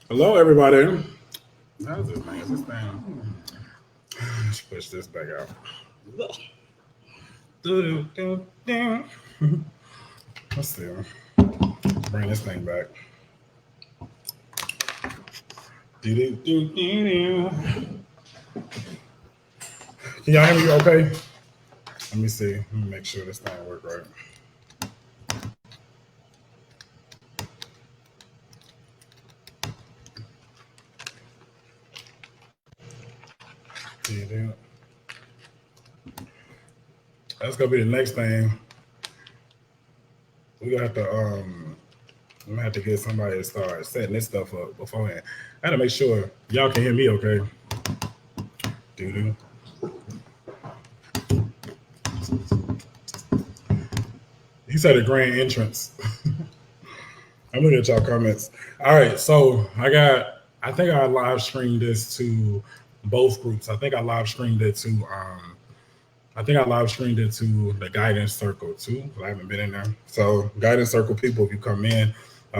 Hello, everybody. How's this thing? Is this thing? Let's push this back out. Let's see. Bring this thing back. Can y'all hear me okay? Let me see. Let me make sure this thing work right. That's gonna be the next thing. We gonna have to I'm gonna have to get somebody to start setting this stuff up beforehand. I gotta make sure y'all can hear me okay. Doo doo. He said a grand entrance. I'm looking at y'all comments. All right, so I think I live streamed this to both groups. I think I live streamed it to the guidance circle too. I haven't been in there. So guidance circle people, if you come in,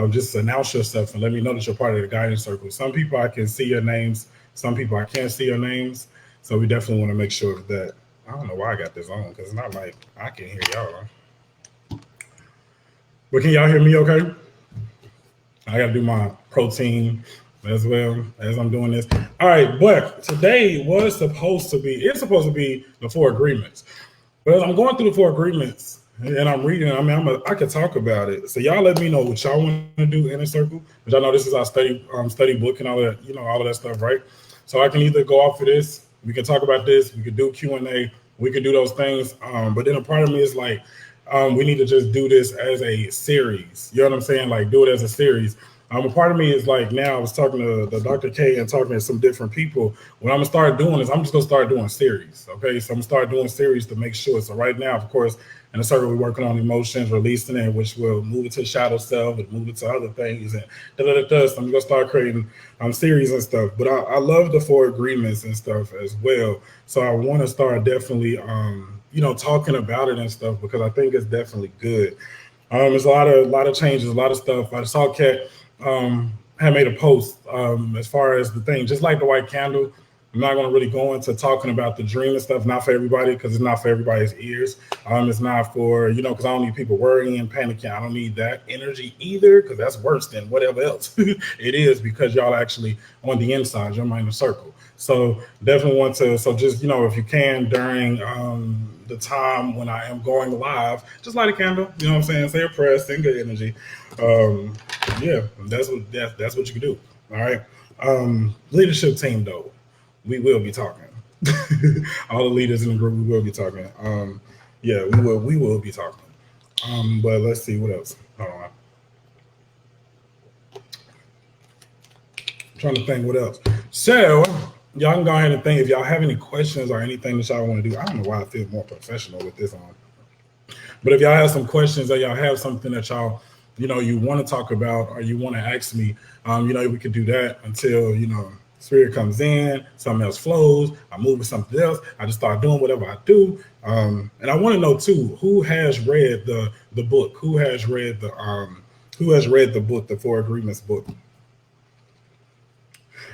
just announce yourself and let me know that you're part of the guidance circle. Some people I can see your names, some people I can't see your names. So we definitely want to make sure that I don't know why I got this on because it's not like I can hear y'all. But can y'all hear me okay? I got to do my protein as well as I'm doing this. All right, but today it's supposed to be the four agreements. But as I'm going through the four agreements and I'm reading, I could talk about it. So y'all let me know what y'all want to do in a circle. But y'all know this is our study book and all that, all of that stuff, right? So I can either go off of this, we can talk about this, we could do Q&A, we could do those things. But then a part of me is like, we need to just do this as a series. You know what I'm saying? Like do it as a series. A part of me is like now I was talking to the Dr. K and talking to some different people. What I'm gonna start doing is I'm just gonna start doing series. Okay, so I'm gonna start doing series to make sure. So right now, of course, in the circle we're working on emotions, releasing it, which will move it to shadow self and move it to other things and So I'm gonna start creating series and stuff. But I love the four agreements and stuff as well. So I want to start definitely talking about it and stuff because I think it's definitely good. There's a lot of changes, a lot of stuff. I saw Kat had made a post as far as the thing, just like the white candle. I'm not going to really go into talking about the dream and stuff. Not for everybody because it's not for everybody's ears. It's not for because I don't need people worrying and panicking. I don't need that energy either because that's worse than whatever else it is because y'all actually on the inside, you're in the circle. So definitely want to. So just if you can during the time when I am going live, just light a candle. You know what I'm saying? Say a prayer, send good energy. Um, yeah, that's what you can do. All right. Leadership team though, we will be talking. All the leaders in the group, we will be talking. Yeah, we will be talking. But let's see what else. Hold on. I'm trying to think what else. So y'all can go ahead and think if y'all have any questions or anything that y'all want to do. I don't know why I feel more professional with this on. But if y'all have some questions or y'all have something that y'all, you want to talk about or you want to ask me, we could do that until, spirit comes in, something else flows, I move to something else, I just start doing whatever I do. And I want to know too, who has read the book? Who has read the book, the Four Agreements book?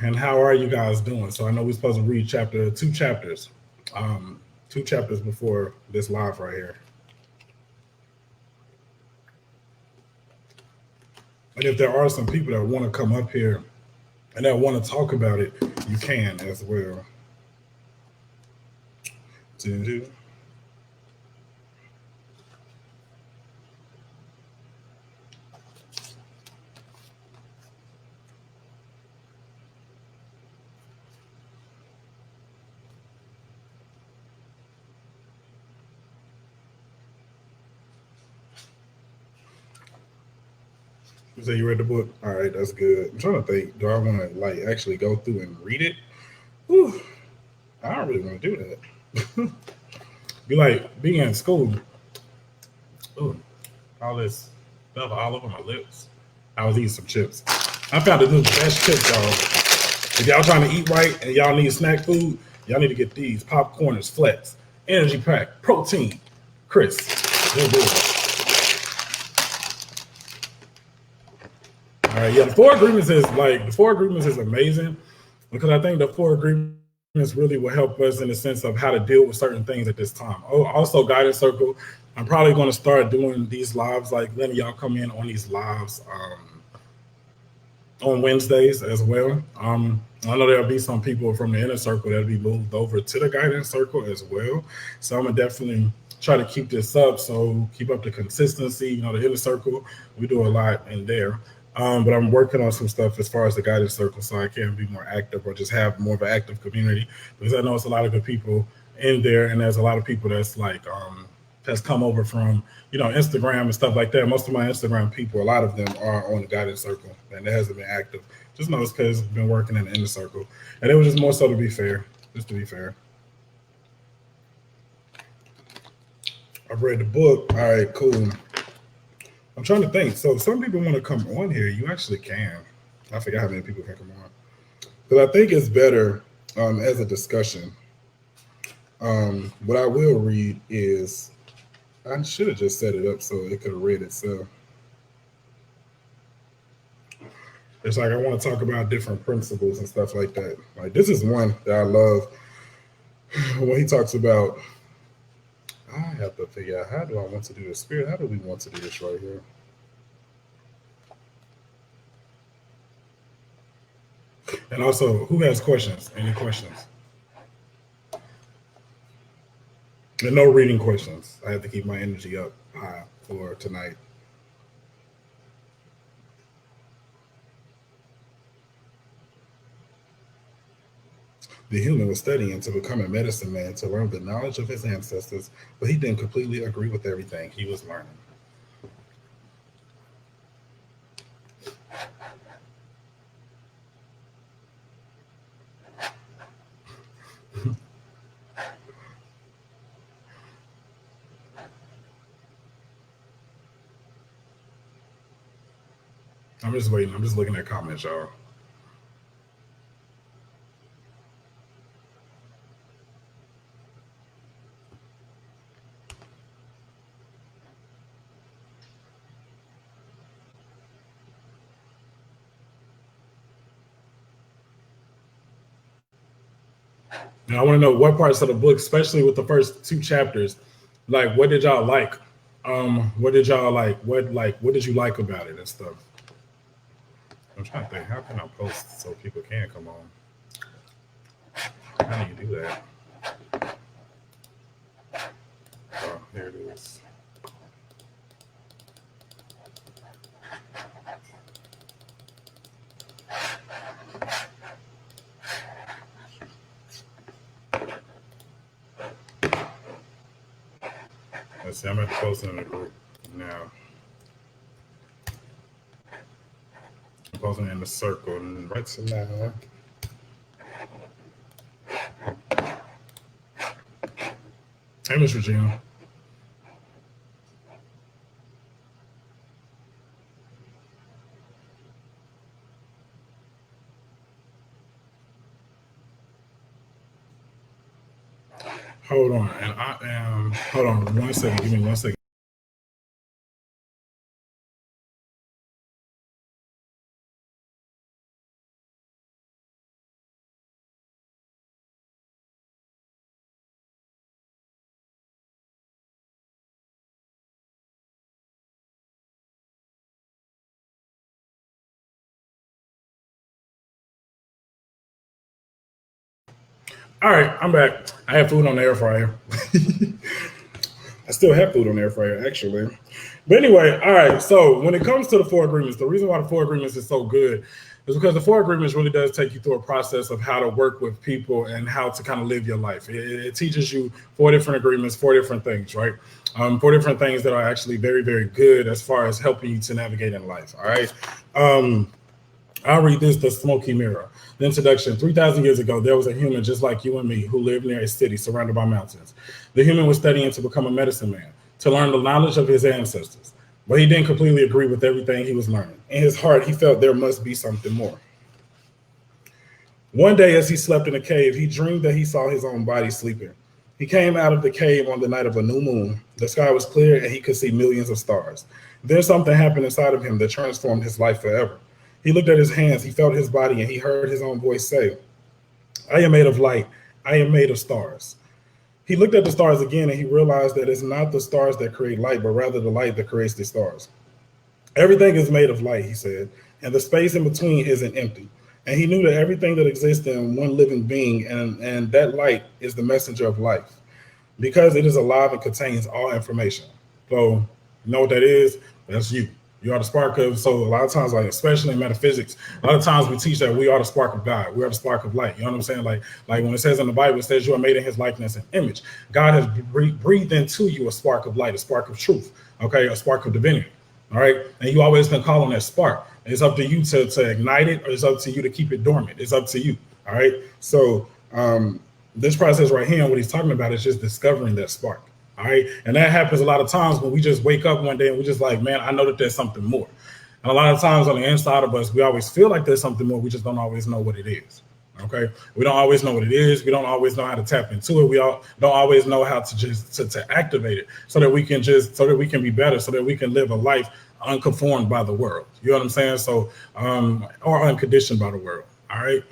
And how are you guys doing? So I know we're supposed to read two chapters, um, 2 chapters before this live right here. And if there are some people that want to come up here and that want to talk about it, you can as well. Doo-doo. You say you read the book? All right, that's good. I'm trying to think. Do I want to like actually go through and read it? Whew, I don't really want to do that. Be like being in school. Ooh, all this stuff all over my lips. I was eating some chips. I found the new best chips, y'all. If y'all trying to eat right and y'all need snack food, y'all need to get these popcorners, flex, energy pack, protein, crisp. They're good. All right, yeah, the four agreements is amazing because I think the four agreements really will help us in the sense of how to deal with certain things at this time. Oh, also guidance circle. I'm probably going to start doing these lives, like letting y'all come in on these lives on Wednesdays as well. I know there'll be some people from the inner circle that'll be moved over to the guidance circle as well. So I'm gonna definitely try to keep this up. So keep up the consistency. You know, the inner circle, we do a lot in there. But I'm working on some stuff as far as the guidance circle so I can be more active or just have more of an active community because I know it's a lot of good people in there and there's a lot of people that's like has come over from Instagram and stuff like that. Most of my Instagram people, a lot of them are on the guidance circle, and it hasn't been active. Just know it's because I've been working in the inner circle, and it was just more so to be fair. Just to be fair, I've read the book. All right, cool. I'm trying to think. So some people want to come on here. You actually can. I forget how many people can come on, but I think it's better as a discussion. What I will read is I should have just set it up so it could have read itself. It's like I want to talk about different principles and stuff like that. Like this is one that I love when he talks about. I have to figure out how do I want to do this. Spirit, how do we want to do this right here? And also, who has questions? Any questions? And no reading questions. I have to keep my energy up high for tonight. The human was studying to become a medicine man to learn the knowledge of his ancestors, but he didn't completely agree with everything he was learning. I'm just waiting. I'm just looking at comments, y'all. And I want to know what parts of the book, especially with the first two chapters, like what did y'all like? What did y'all like? What did you like about it and stuff? I'm trying to think, how can I post so people can come on? How do you do that? Oh, there it is. Let's see, I'm at the post in the group now. I'm posting in the circle and right to now. Hey, Miss Regina. Hold on, and I am. Hold on, 1 second. Give me 1 second. All right, I'm back. I have food on the air fryer. I still have food on the air fryer, actually. But anyway, all right. So when it comes to the four agreements, the reason why the four agreements is so good is because the four agreements really does take you through a process of how to work with people and how to kind of live your life. It teaches you four different agreements, four different things, right? Four different things that are actually very, very good as far as helping you to navigate in life. All right. I'll read this, the smoky mirror. The introduction. 3,000 years ago, there was a human just like you and me who lived near a city surrounded by mountains. The human was studying to become a medicine man, to learn the knowledge of his ancestors. But he didn't completely agree with everything he was learning. In his heart, he felt there must be something more. One day, as he slept in a cave, he dreamed that he saw his own body sleeping. He came out of the cave on the night of a new moon. The sky was clear and he could see millions of stars. Then something happened inside of him that transformed his life forever. He looked at his hands, he felt his body, and he heard his own voice say, I am made of light. I am made of stars. He looked at the stars again and he realized that it's not the stars that create light, but rather the light that creates the stars. Everything is made of light, he said, and the space in between isn't empty. And he knew that everything that exists in one living being, and that light is the messenger of life, because it is alive and contains all information. So, you know what that is? That's you. You are the spark of, so a lot of times, like especially in metaphysics, a lot of times we teach that we are the spark of God. We are the spark of light. You know what I'm saying? Like when it says in the Bible, it says you are made in his likeness and image. God has breathed into you a spark of light, a spark of truth, okay, a spark of divinity. All right. And you always can call on that spark. It's up to you to ignite it, or it's up to you to keep it dormant. It's up to you. All right. So this process right here, and what he's talking about is just discovering that spark. All right. And that happens a lot of times when we just wake up one day and we're just like, man, I know that there's something more. And a lot of times on the inside of us, we always feel like there's something more. We just don't always know what it is. Okay. We don't always know what it is. We don't always know how to tap into it. We don't always know how to just to activate it so that we can be better, so that we can live a life unconformed by the world. You know what I'm saying? So, or unconditioned by the world. All right.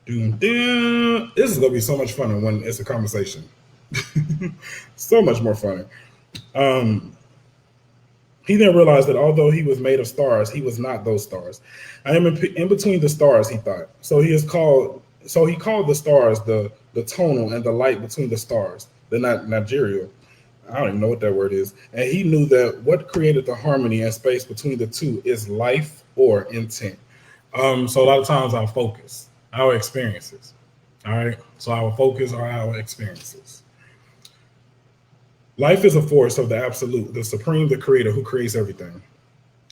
This is going to be so much fun when it's a conversation. So much more funny. He then realized that although he was made of stars, he was not those stars. I am in between the stars, he thought. So he called the stars the tonal and the light between the stars, the Nigerial. I don't even know what that word is. And he knew that what created the harmony and space between the two is life or intent. So a lot of times our focus, our experiences. All right. So our focus are our experiences. Life is a force of the absolute, the supreme, the creator who creates everything.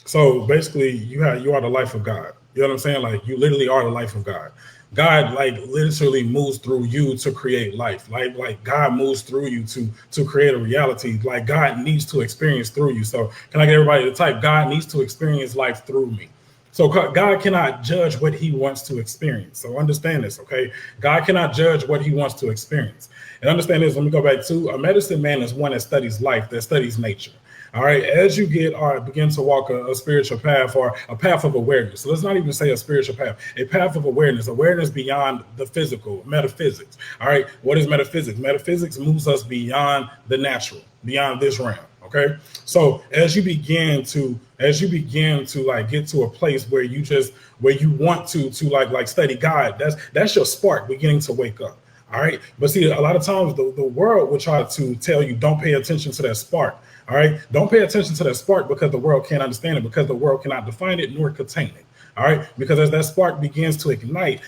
So basically you are the life of God. You know what I'm saying? Like you literally are the life of God. God like literally moves through you to create life. Like God moves through you to create a reality. Like God needs to experience through you. So can I get everybody to type? God needs to experience life through me. So God cannot judge what he wants to experience. So understand this, okay? God cannot judge what he wants to experience. And understand this, let me go back to a medicine man is one that studies life, that studies nature. All right, as you begin to walk a spiritual path or a path of awareness. So let's not even say a spiritual path, a path of awareness beyond the physical, metaphysics. All right, what is metaphysics? Metaphysics moves us beyond the natural, beyond this realm. Okay, so as you begin to like get to a place where you want to like study God, that's your spark beginning to wake up. All right, but see, a lot of times the world will try to tell you don't pay attention to that spark. All right, don't pay attention to that spark because the world can't understand it, because the world cannot define it nor contain it. All right, because as that spark begins to ignite,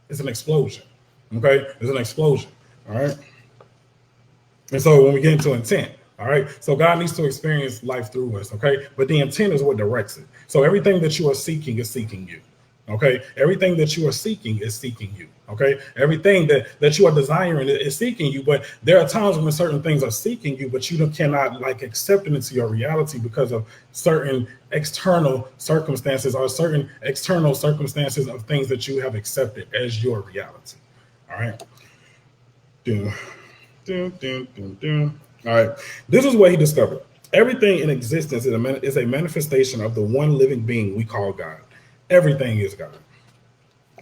it's an explosion. Okay, it's an explosion. All right, and so when we get into intent. All right. So God needs to experience life through us. Okay. But the intent is what directs it. So everything that you are seeking is seeking you. Okay. Everything that you are seeking is seeking you. Okay. Everything that you are desiring is seeking you. But there are times when certain things are seeking you, but you cannot like accept it into your reality because of certain external circumstances or certain external circumstances of things that you have accepted as your reality. All right. All right. This is what he discovered. Everything in existence is a manifestation of the one living being we call God. Everything is God.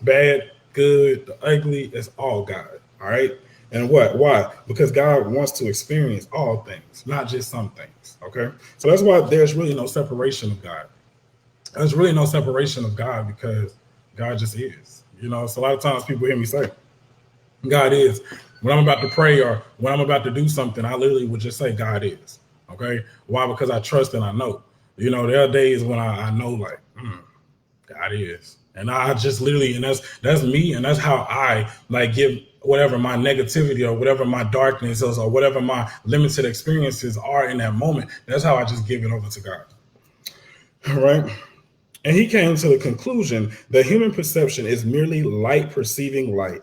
Bad, good, the ugly, it's all God. All right. And what? Why? Because God wants to experience all things, not just some things. Okay. So that's why there's really no separation of God. There's really no separation of God because God just is. You know, so a lot of times people hear me say, God is. When I'm about to pray or when I'm about to do something, I literally would just say God is. Okay. Why? Because I trust and I know. You know, there are days when I know like God is. And I just literally, and that's me, and that's how I like give whatever my negativity or whatever my darkness is or whatever my limited experiences are in that moment. That's how I just give it over to God. All right. And he came to the conclusion that human perception is merely light perceiving light.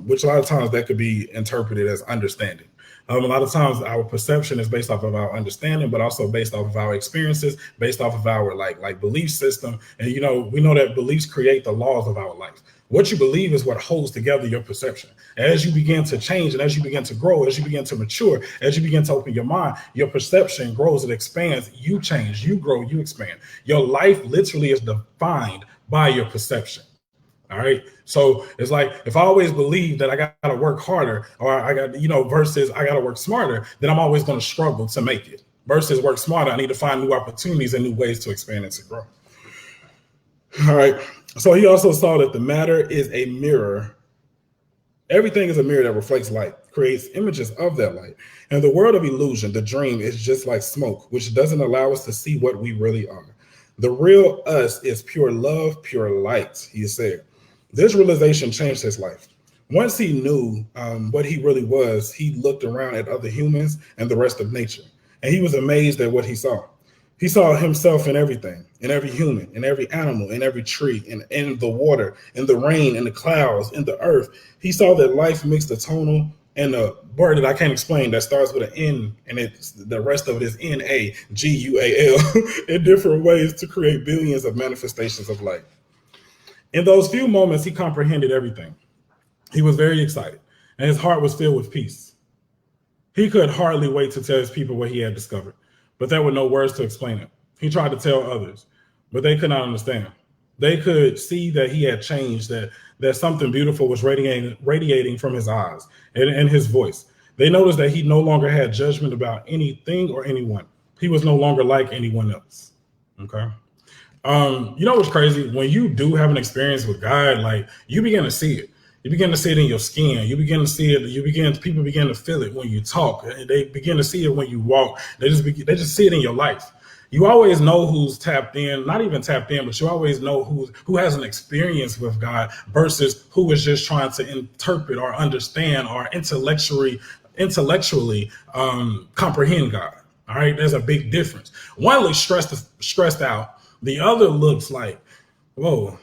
Which a lot of times that could be interpreted as understanding. A lot of times our perception is based off of our understanding, but also based off of our experiences, based off of our like belief system. And we know that beliefs create the laws of our life. What you believe is what holds together your perception. As you begin to change and as you begin to grow, as you begin to mature, as you begin to open your mind, your perception grows and expands. You change, you grow, you expand. Your life literally is defined by your perception. All right. So it's like if I always believe that I got to work harder or I got, versus I got to work smarter, then I'm always going to struggle to make it. Versus work smarter, I need to find new opportunities and new ways to expand and to grow. All right. So he also saw that the matter is a mirror. Everything is a mirror that reflects light, creates images of that light. And the world of illusion, the dream, is just like smoke, which doesn't allow us to see what we really are. The real us is pure love, pure light, he said. This realization changed his life. Once he knew what he really was, he looked around at other humans and the rest of nature, and he was amazed at what he saw. He saw himself in everything, in every human, in every animal, in every tree, in the water, in the rain, in the clouds, in the earth. He saw that life mixed a tonal and a word that I can't explain that starts with an N, and the rest of it is N-A-G-U-A-L in different ways to create billions of manifestations of light. In those few moments, he comprehended everything. He was very excited, and his heart was filled with peace. He could hardly wait to tell his people what he had discovered, but there were no words to explain it. He tried to tell others, but they could not understand. They could see that he had changed, that something beautiful was radiating from his eyes and his voice. They noticed that he no longer had judgment about anything or anyone. He was no longer like anyone else. Okay. What's crazy? When you do have an experience with God, like you begin to see it. You begin to see it in your skin. You begin to see it. People begin to feel it when you talk. They begin to see it when you walk. They just see it in your life. You always know who's tapped in, not even tapped in, but you always know who has an experience with God versus who is just trying to interpret or understand or intellectually comprehend God. All right, there's a big difference. One looks stressed out. The other looks like, whoa,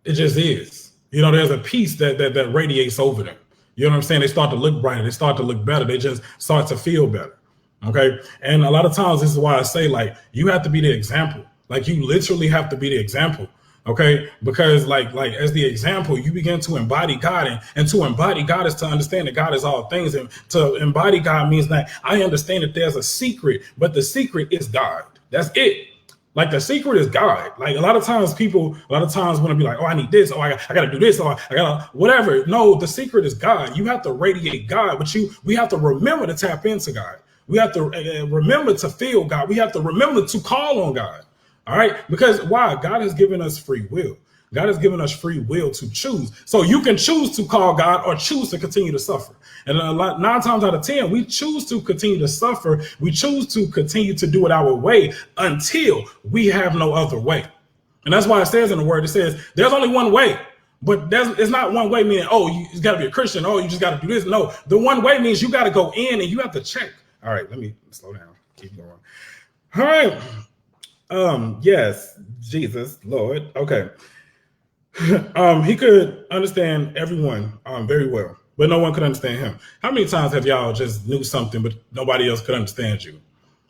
it just is. There's a peace that radiates over them. You know what I'm saying? They start to look brighter. They start to look better. They just start to feel better. Okay. And a lot of times this is why I say, like, you have to be the example. Like, you literally have to be the example. Okay. Because like as the example, you begin to embody God, and to embody God is to understand that God is all things. And to embody God means that I understand that there's a secret, but the secret is God. That's it. Like, the secret is God. Like, a lot of times want to be like, oh, I need this. Oh, I got to do this. Oh, I got to whatever. No, the secret is God. You have to radiate God, but we have to remember to tap into God. We have to remember to feel God. We have to remember to call on God. All right. Because why? God has given us free will. God has given us free will to choose. So you can choose to call God or choose to continue to suffer. And 9 times out of 10, we choose to continue to suffer. We choose to continue to do it our way until we have no other way. And that's why it says in the word, it says there's only one way. But it's not one way meaning, oh, you got to be a Christian. Oh, you just got to do this. No, the one way means you got to go in and you have to check. All right, let me slow down. Keep going. All right. Yes, Jesus, Lord. Okay. He could understand everyone very well, but no one could understand him. How many times have y'all just knew something, but nobody else could understand you?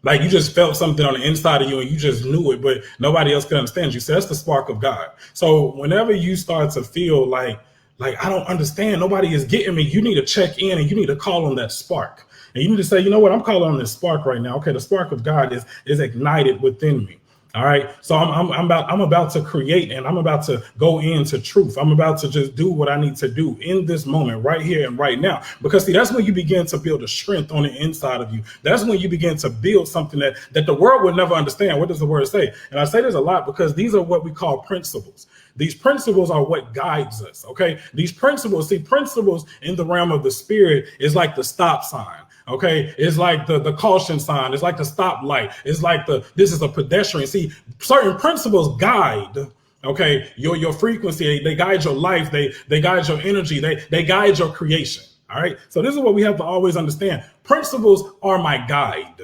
Like, you just felt something on the inside of you and you just knew it, but nobody else could understand you. So that's the spark of God. So whenever you start to feel like I don't understand, nobody is getting me, you need to check in and you need to call on that spark. And you need to say, you know what, I'm calling on this spark right now. Okay, the spark of God is ignited within me. All right. So I'm about to create, and I'm about to go into truth. I'm about to just do what I need to do in this moment right here and right now. Because see, that's when you begin to build a strength on the inside of you. That's when you begin to build something that the world would never understand. What does the word say? And I say this a lot because these are what we call principles. These principles are what guides us. OK, these principles in the realm of the spirit is like the stop sign. Okay, it's like the caution sign. It's like the stoplight. It's like this is a pedestrian. See, certain principles guide. Okay, your frequency. They guide your life. They guide your energy. They guide your creation. All right. So this is what we have to always understand. Principles are my guide.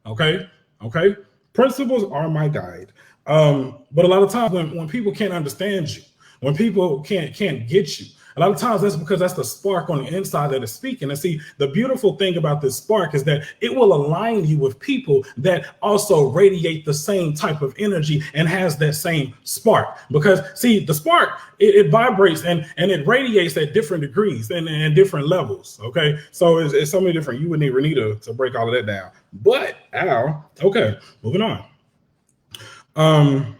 Okay. Principles are my guide. But a lot of times when people can't understand you, when people can't get you, A lot of times that's because that's the spark on the inside that is speaking. And see, the beautiful thing about this spark is that it will align you with people that also radiate the same type of energy and has that same spark. Because see, the spark, it vibrates and it radiates at different degrees and different levels. Okay, so it's so many different. You would need Renita to break all of that down. But okay, moving on. I'm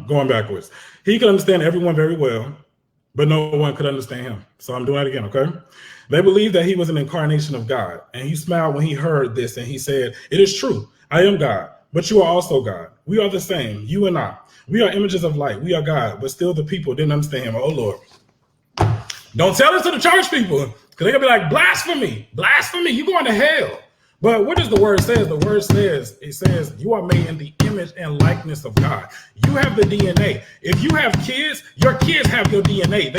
going backwards. He could understand everyone very well, but no one could understand him. So I'm doing that again, okay? They believed that he was an incarnation of God, and he smiled when he heard this, and he said, "It is true, I am God, but you are also God. We are the same, you and I. We are images of light. We are God, but still the people didn't understand him." Oh, Lord. Don't tell this to the church people, because they're going to be like, blasphemy, you going to hell. But what does the word say? The word says, it says, you are made in the image and likeness of God. You have the DNA. If you have kids, your kids have your DNA.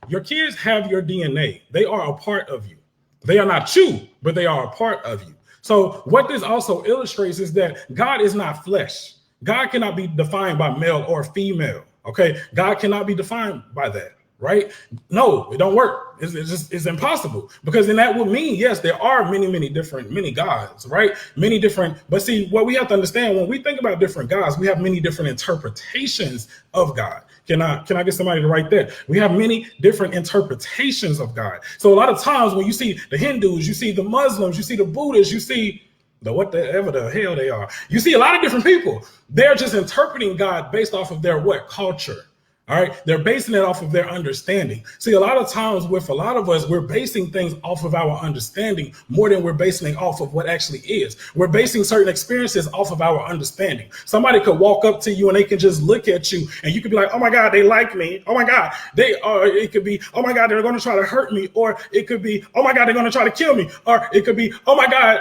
Your kids have your DNA. They are a part of you. They are not you, but they are a part of you. So what this also illustrates is that God is not flesh. God cannot be defined by male or female. Okay. God cannot be defined by that. Right? No, it don't work. It's impossible, because then that would mean, yes, there are many gods, right? Many different. But see, what we have to understand, when we think about different gods, we have many different interpretations of God. Can I get somebody to write that? We have many different interpretations of God. So a lot of times when you see the Hindus, you see the Muslims, you see the Buddhists, you see whatever the hell they are. You see a lot of different people. They're just interpreting God based off of their culture. All right. They're basing it off of their understanding. See, a lot of times with a lot of us, we're basing things off of our understanding more than we're basing it off of what actually is. We're basing certain experiences off of our understanding. Somebody could walk up to you and they can just look at you and you could be like, oh my God, they like me. Oh my God, they are. It could be, oh my God, they're going to try to hurt me. Or it could be, oh my God, they're going to try to kill me. Or it could be, oh my God,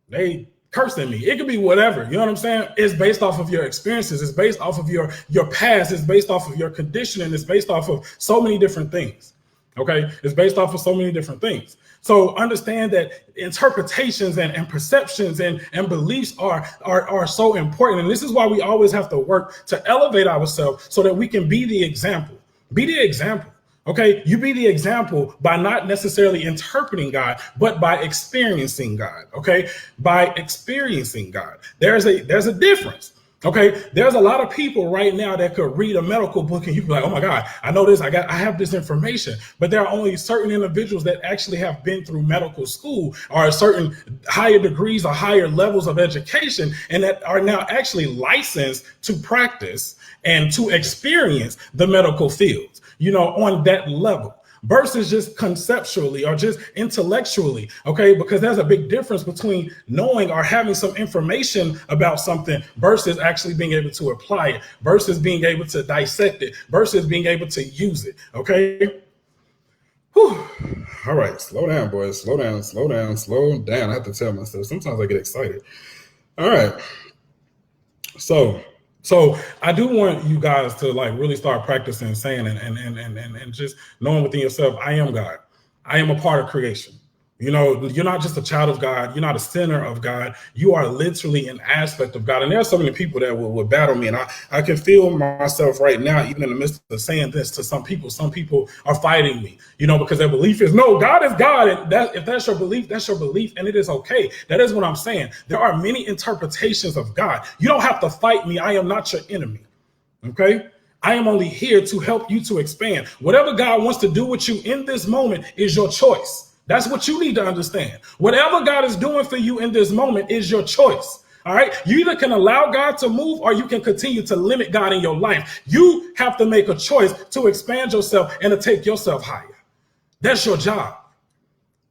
they cursing me. It could be whatever. You know what I'm saying? It's based off of your experiences. It's based off of your past. It's based off of your conditioning. It's based off of so many different things. Okay. It's based off of so many different things. So understand that interpretations and perceptions and beliefs are so important. And this is why we always have to work to elevate ourselves so that we can be the example. Be the example. Okay, you be the example by not necessarily interpreting God, but by experiencing God. Okay, by experiencing God. There's a difference. Okay, there's a lot of people right now that could read a medical book and you can be like, oh my God, I know this, I have this information. But there are only certain individuals that actually have been through medical school or certain higher degrees or higher levels of education and that are now actually licensed to practice and to experience the medical fields, on that level. Versus just conceptually or just intellectually, okay? Because there's a big difference between knowing or having some information about something versus actually being able to apply it, versus being able to dissect it, versus being able to use it, okay? Whew. All right, slow down, boys. Slow down. I have to tell myself. Sometimes I get excited. All right. So I do want you guys to really start practicing saying and just knowing within yourself, I am God. I am a part of creation. You're not just a child of God. You're not a sinner of God. You are literally an aspect of God. And there are so many people that will battle me. And I can feel myself right now, even in the midst of saying this to some people. Some people are fighting me, because their belief is, no, God is God. And if that's your belief, that's your belief. And it is okay. That is what I'm saying. There are many interpretations of God. You don't have to fight me. I am not your enemy. Okay? I am only here to help you to expand. Whatever God wants to do with you in this moment is your choice. That's what you need to understand. Whatever God is doing for you in this moment is your choice. All right. You either can allow God to move or you can continue to limit God in your life. You have to make a choice to expand yourself and to take yourself higher. That's your job.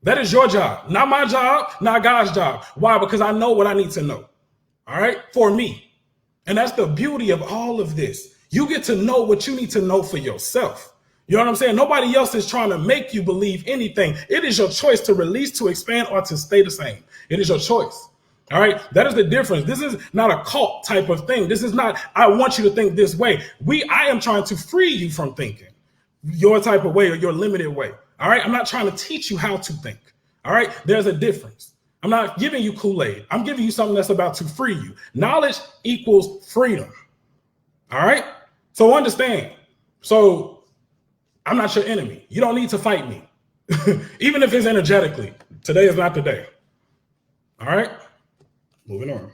That is your job. Not my job, not God's job. Why? Because I know what I need to know. All right. For me. And that's the beauty of all of this. You get to know what you need to know for yourself. You know what I'm saying? Nobody else is trying to make you believe anything. It is your choice to release, to expand, or to stay the same. It is your choice. All right. That is the difference. This is not a cult type of thing. This is not, I want you to think this way. I am trying to free you from thinking your type of way or your limited way. All right. I'm not trying to teach you how to think. All right. There's a difference. I'm not giving you Kool-Aid. I'm giving you something that's about to free you. Knowledge equals freedom. All right. So understand. So I'm not your enemy. You don't need to fight me. Even if it's energetically. Today is not the day. All right? Moving on.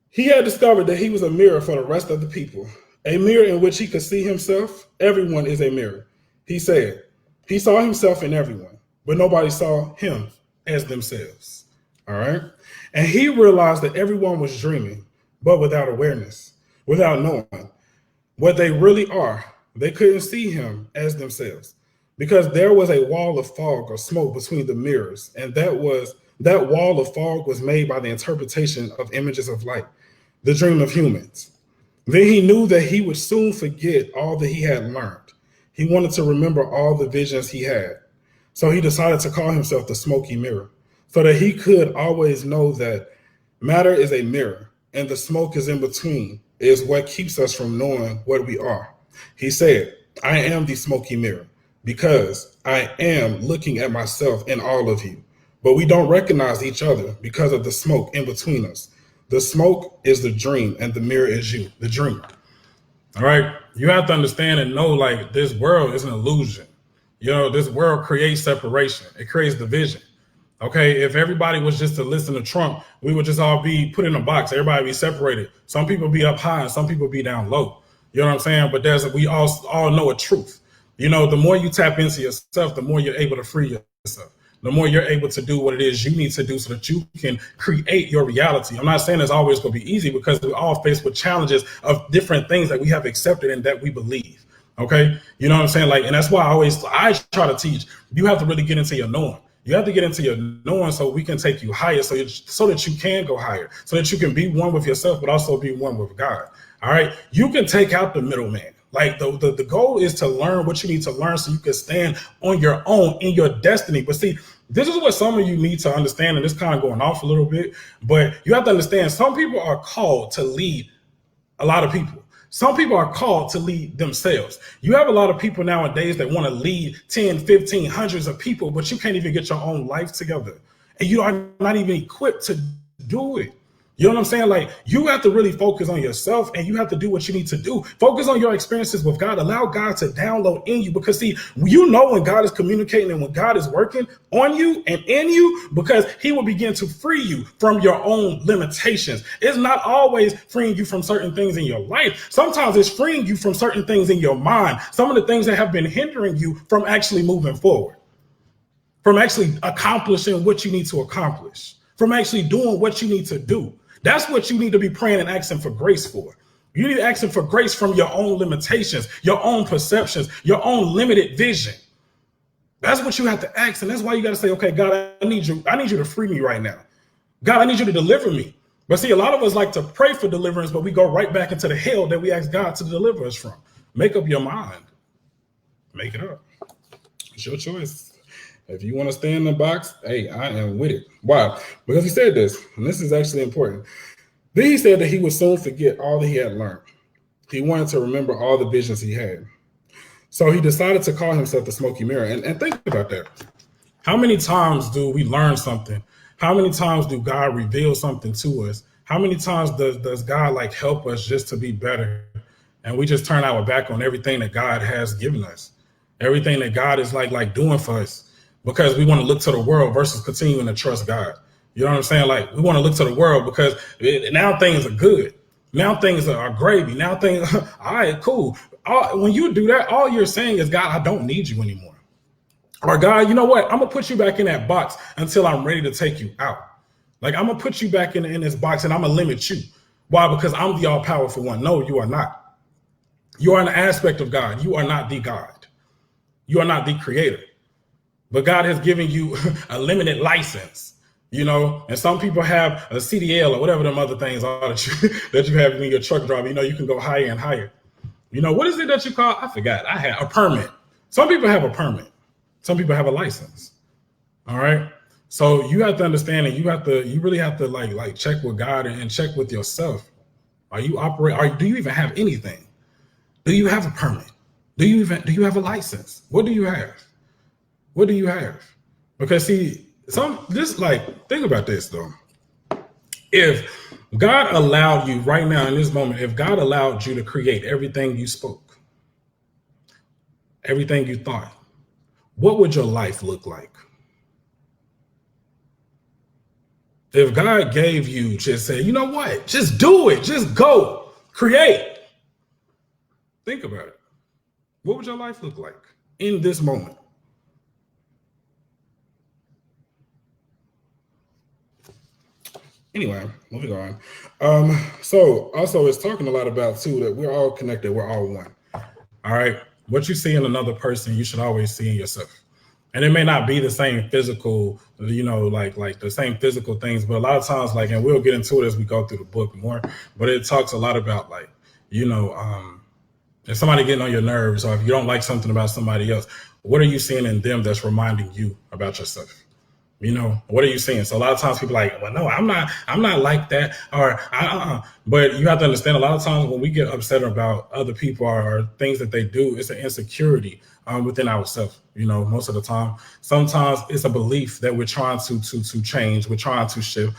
He had discovered that he was a mirror for the rest of the people, a mirror in which he could see himself. Everyone is a mirror. He said he saw himself in everyone, but nobody saw him as themselves. All right? And he realized that everyone was dreaming, but without awareness, without knowing what they really are. They couldn't see him as themselves because there was a wall of fog or smoke between the mirrors, and that wall of fog was made by the interpretation of images of light, the dream of humans. Then he knew that he would soon forget all that he had learned. He wanted to remember all the visions he had. So he decided to call himself the smoky mirror so that he could always know that matter is a mirror and the smoke is in between is what keeps us from knowing what we are. He said, I am the smoky mirror because I am looking at myself in all of you, but we don't recognize each other because of the smoke in between us. The smoke is the dream and the mirror is you, the dreamer. All right. You have to understand and know like this world is an illusion. You know, this world creates separation. It creates division. Okay. If everybody was just to listen to Trump, we would just all be put in a box. Everybody be separated. Some people be up high and some people be down low. You know what I'm saying? But we all know a truth. You know, the more you tap into yourself, the more you're able to free yourself. The more you're able to do what it is you need to do so that you can create your reality. I'm not saying it's always going to be easy because we're all faced with challenges of different things that we have accepted and that we believe. Okay. You know what I'm saying? Like, and that's why I try to teach. You have to really get into your knowing. You have to get into your knowing so we can take you higher so that you can go higher, so that you can be one with yourself, but also be one with God. All right. You can take out the middleman. Like the goal is to learn what you need to learn so you can stand on your own in your destiny. But see, this is what some of you need to understand, and it's kind of going off a little bit, but you have to understand some people are called to lead a lot of people. Some people are called to lead themselves. You have a lot of people nowadays that want to lead 10, 15, hundreds of people, but you can't even get your own life together. And you are not even equipped to do it. You know what I'm saying? Like, you have to really focus on yourself and you have to do what you need to do. Focus on your experiences with God. Allow God to download in you because, see, you know when God is communicating and when God is working on you and in you, because he will begin to free you from your own limitations. It's not always freeing you from certain things in your life. Sometimes it's freeing you from certain things in your mind. Some of the things that have been hindering you from actually moving forward, from actually accomplishing what you need to accomplish, from actually doing what you need to do. That's what you need to be praying and asking for grace for. You need to ask him for grace from your own limitations, your own perceptions, your own limited vision. That's what you have to ask. And that's why you got to say, okay, God, I need you to free me right now. God, I need you to deliver me. But see, a lot of us like to pray for deliverance, but we go right back into the hell that we ask God to deliver us from. Make up your mind. Make it up. It's your choice. If you want to stay in the box, hey, I am with it. Why? Because he said this, and this is actually important. Then he said that he would soon forget all that he had learned. He wanted to remember all the visions he had. So he decided to call himself the smoky mirror. And think about that. How many times do we learn something? How many times do God reveal something to us? How many times does God like help us just to be better? And we just turn our back on everything that God has given us, everything that God is like doing for us, because we want to look to the world versus continuing to trust God. You know what I'm saying? Like, we want to look to the world because now things are good. Now things are gravy. Now things, all right, cool. When you do that, all you're saying is, God, I don't need you anymore. Or God, you know what? I'm going to put you back in that box until I'm ready to take you out. Like, I'm going to put you back in this box and I'm going to limit you. Why? Because I'm the all-powerful one. No, you are not. You are an aspect of God. You are not the God. You are not the creator. But God has given you a limited license, you know, and some people have a CDL or whatever them other things are that you have in your truck driver. You know, you can go higher and higher. You know, what is it that you call? I forgot. I had a permit. Some people have a permit. Some people have a license. All right. So you have to understand, and you really have to like check with God and check with yourself. Do you even have anything? Do you have a permit? Do you have a license? What do you have? What do you have? Because see, think about this though. If God allowed you right now in this moment, if God allowed you to create everything you spoke, everything you thought, what would your life look like? If God gave you, just say, you know what, just do it, just go, create. Think about it. What would your life look like in this moment? Anyway, moving on. So also it's talking a lot about too that we're all connected, we're all one. All right. What you see in another person, you should always see in yourself. And it may not be the same physical, like the same physical things, but a lot of times, like, and we'll get into it as we go through the book more, but it talks a lot about like, if somebody getting on your nerves, or if you don't like something about somebody else, what are you seeing in them that's reminding you about yourself? What are you seeing? So a lot of times people are like, well, no, I'm not like that, or but you have to understand a lot of times when we get upset about other people or things that they do, it's an insecurity within ourselves. Most of the time, sometimes it's a belief that we're trying to change, we're trying to shift.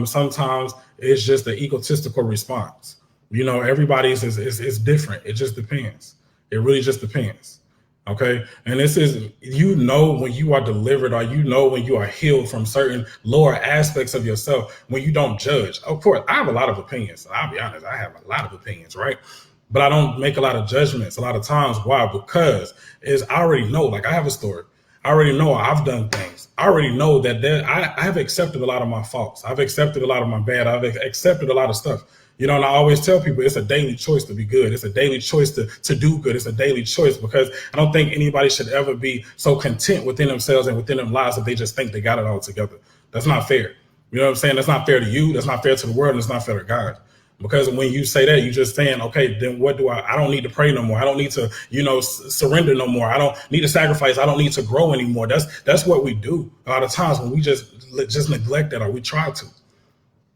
Sometimes it's just an egotistical response. Everybody's is different. It just depends. It really just depends. Okay. And this is, when you are delivered, or when you are healed from certain lower aspects of yourself, when you don't judge. Of course, I have a lot of opinions. I'll be honest, I have a lot of opinions, right? But I don't make a lot of judgments a lot of times. Why? Because I already know, like, I have a story. I already know I've done things. I already know that I have accepted a lot of my faults. I've accepted a lot of my bad. I've accepted a lot of stuff. And I always tell people it's a daily choice to be good. It's a daily choice to do good. It's a daily choice, because I don't think anybody should ever be so content within themselves and within their lives that they just think they got it all together. That's not fair. You know what I'm saying? That's not fair to you. That's not fair to the world. And it's not fair to God. Because when you say that, you're just saying, okay, then what do I don't need to pray no more. I don't need to, surrender no more. I don't need to sacrifice. I don't need to grow anymore. That's what we do a lot of times when we just neglect that, or we try to,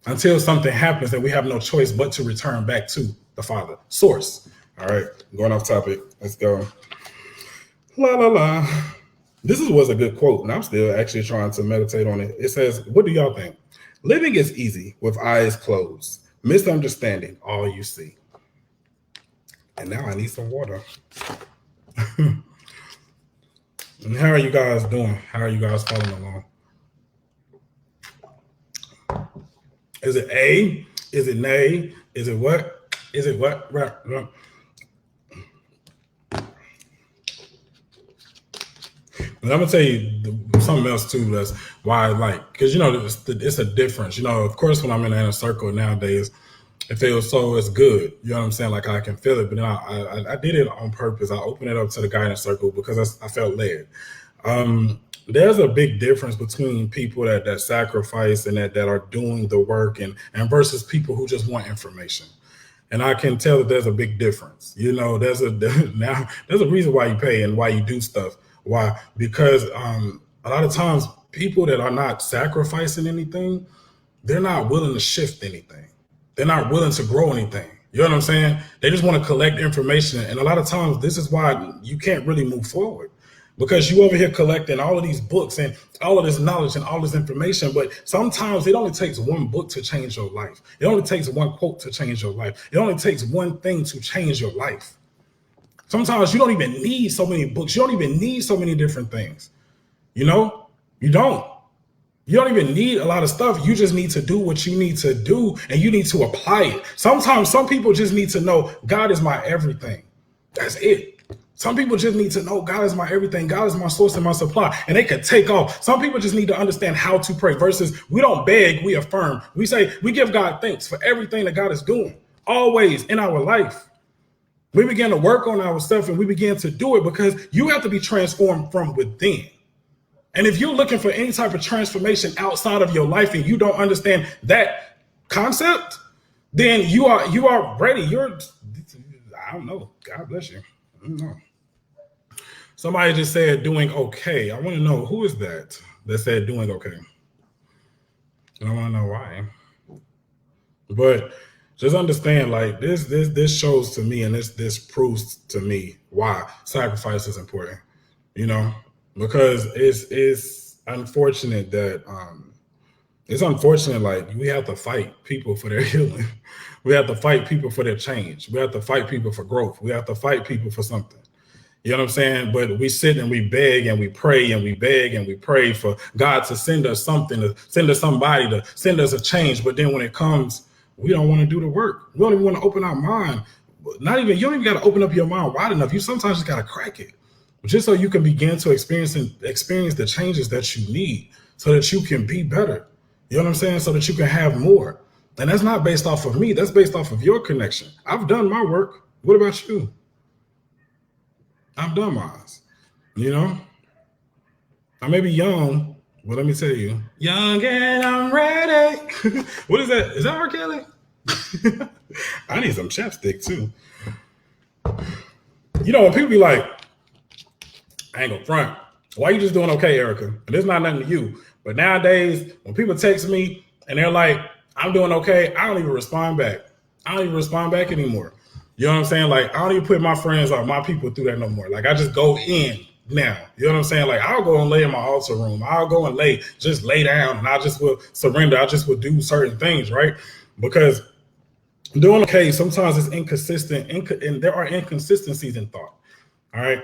until something happens that we have no choice but to return back to the Father, source. All right, going off topic. Let's go. La, la, la. This was a good quote, and I'm still actually trying to meditate on it. It says, what do y'all think? Living is easy with eyes closed. Misunderstanding all you see. And now I need some water. And how are you guys doing? How are you guys following along? Is it A? Is it nay? Is it what? Is it what? Right. And I'm gonna tell you something else too. That's why I like, because it's a difference. Of course, when I'm in a inner circle nowadays, it feels so it's good. You know what I'm saying? Like, I can feel it. But then I did it on purpose. I opened it up to the guidance circle because I felt led. There's a big difference between people that sacrifice and that are doing the work, and versus people who just want information. And I can tell that there's a big difference. There's a reason why you pay and why you do stuff. Why? Because a lot of times people that are not sacrificing anything, they're not willing to shift anything. They're not willing to grow anything. You know what I'm saying? They just want to collect information. And a lot of times this is why you can't really move forward, because you over here collecting all of these books and all of this knowledge and all this information. But sometimes it only takes one book to change your life. It only takes one quote to change your life. It only takes one thing to change your life. Sometimes you don't even need so many books. You don't even need so many different things. You don't. You don't even need a lot of stuff. You just need to do what you need to do, and you need to apply it. Sometimes some people just need to know God is my everything. That's it. Some people just need to know God is my everything. God is my source and my supply, and they can take off. Some people just need to understand how to pray, versus we don't beg, we affirm. We say, we give God thanks for everything that God is doing always in our life. We begin to work on our stuff, and we begin to do it, because you have to be transformed from within. And if you're looking for any type of transformation outside of your life and you don't understand that concept, then you are ready. I don't know. God bless you. I don't know. Somebody just said doing okay. I want to know, who is that said doing okay? And I want to know why. But just understand, like, this shows to me, and this proves to me why sacrifice is important. Because it's unfortunate that It's unfortunate, like we have to fight people for their healing. We have to fight people for their change. We have to fight people for growth. We have to fight people for something. You know what I'm saying? But we sit and we beg and we pray and we beg and we pray for God to send us something, to send us somebody, to send us a change. But then when it comes, we don't want to do the work. We don't even want to open our mind. You don't even got to open up your mind wide enough. You sometimes just got to crack it, just so you can begin to experience the changes that you need, so that you can be better. You know what I'm saying? So that you can have more. And that's not based off of me. That's based off of your connection. I've done my work. What about you? I've done mine. You know, I may be young, but let me tell you, young and I'm ready. What is that? Is that R. Kelly? I need some chapstick too. You know, when people be like, I ain't gonna front. Why you just doing okay, Erica? And it's not nothing to you. But nowadays, when people text me and they're like, I'm doing okay, I don't even respond back. I don't even respond back anymore. You know what I'm saying? Like, I don't even put my friends or my people through that no more. Like, I just go in now. You know what I'm saying? Like, I'll go and lay in my altar room. I'll go and lay down, and I just will surrender. I just will do certain things, right? Because doing okay, sometimes it's inconsistent, and there are inconsistencies in thought. All right.